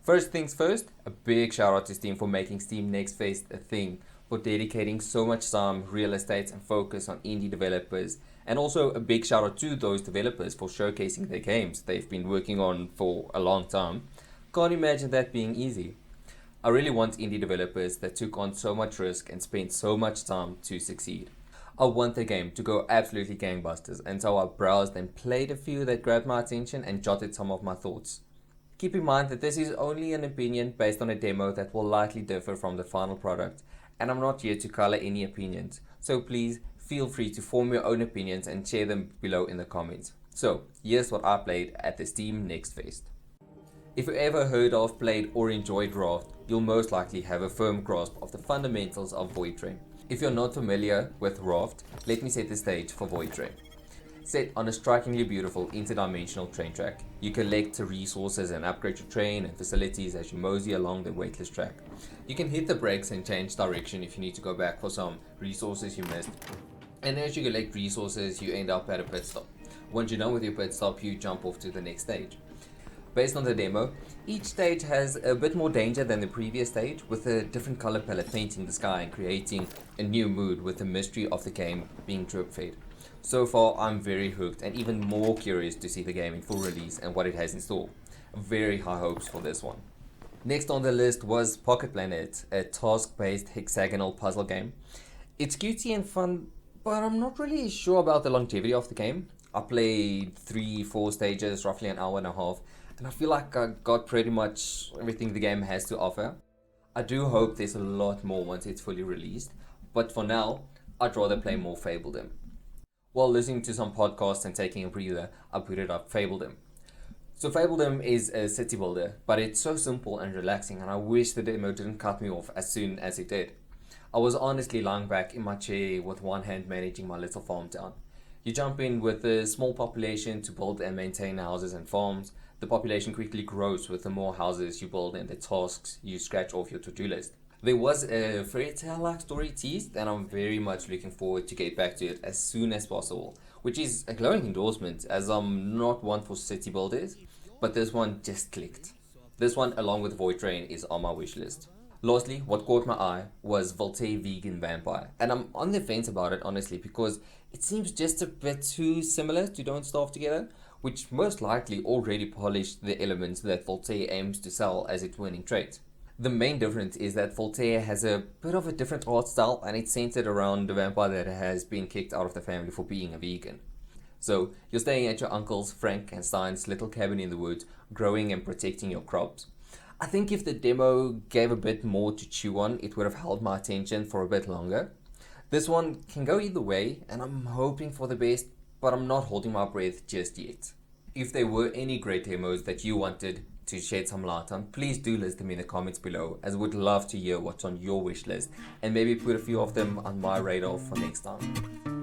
First things first, a big shout out to Steam for making Steam Next Fest a thing, for dedicating so much time, real estate, and focus on indie developers, and also a big shout out to those developers for showcasing their games they've been working on for a long time. Can't imagine that being easy. I really want indie developers that took on so much risk and spent so much time to succeed. I want the game to go absolutely gangbusters, and so I browsed and played a few that grabbed my attention and jotted some of my thoughts. Keep in mind that this is only an opinion based on a demo that will likely differ from the final product, and I'm not here to color any opinions, so please feel free to form your own opinions and share them below in the comments. So, here's what I played at the Steam Next Fest. If you ever heard of, played or enjoyed Raft, you'll most likely have a firm grasp of the fundamentals of VoidTrain. If you're not familiar with Raft, let me set the stage for VoidTrain. Set on a strikingly beautiful interdimensional train track, you collect resources and upgrade your train and facilities as you mosey along the weightless track. You can hit the brakes and change direction if you need to go back for some resources you missed. And as you collect resources, you end up at a pit stop. Once you're done with your pit stop, you jump off to the next stage. Based on the demo, each stage has a bit more danger than the previous stage, with a different color palette painting the sky and creating a new mood with the mystery of the game being drip fed. So far, I'm very hooked and even more curious to see the game in full release and what it has in store. Very high hopes for this one. Next on the list was Pocket Planet, a task-based hexagonal puzzle game. It's cutesy and fun, but I'm not really sure about the longevity of the game. I played 3-4 stages, roughly an hour and a half, and I feel like I got pretty much everything the game has to offer. I do hope there's a lot more once it's fully released, but for now, I'd rather play more Fabledom. While listening to some podcasts and taking a breather, I booted up Fabledom. So Fabledom is a city builder, but it's so simple and relaxing, and I wish the demo didn't cut me off as soon as it did. I was honestly lying back in my chair with one hand managing my little farm town. You jump in with a small population to build and maintain houses and farms. The population quickly grows with the more houses you build and the tasks you scratch off your to-do list. There was a fairy tale-like story teased, and I'm very much looking forward to get back to it as soon as possible, which is a glowing endorsement as I'm not one for city builders, but this one just clicked. This one, along with VoidTrain, is on my wish list. Lastly, what caught my eye was Voltaire Vegan Vampire, and I'm on the fence about it honestly because it seems just a bit too similar to Don't Starve Together, which most likely already polished the elements that Voltaire aims to sell as its winning trait. The main difference is that Voltaire has a bit of a different art style, and it's centered around a vampire that has been kicked out of the family for being a vegan. So, you're staying at your uncle's, Frank and Stein's, little cabin in the woods, growing and protecting your crops. I think if the demo gave a bit more to chew on, it would have held my attention for a bit longer. This one can go either way, and I'm hoping for the best, but I'm not holding my breath just yet. If there were any great demos that you wanted to shed some light on, please do list them in the comments below, as I would love to hear what's on your wish list and maybe put a few of them on my radar for next time.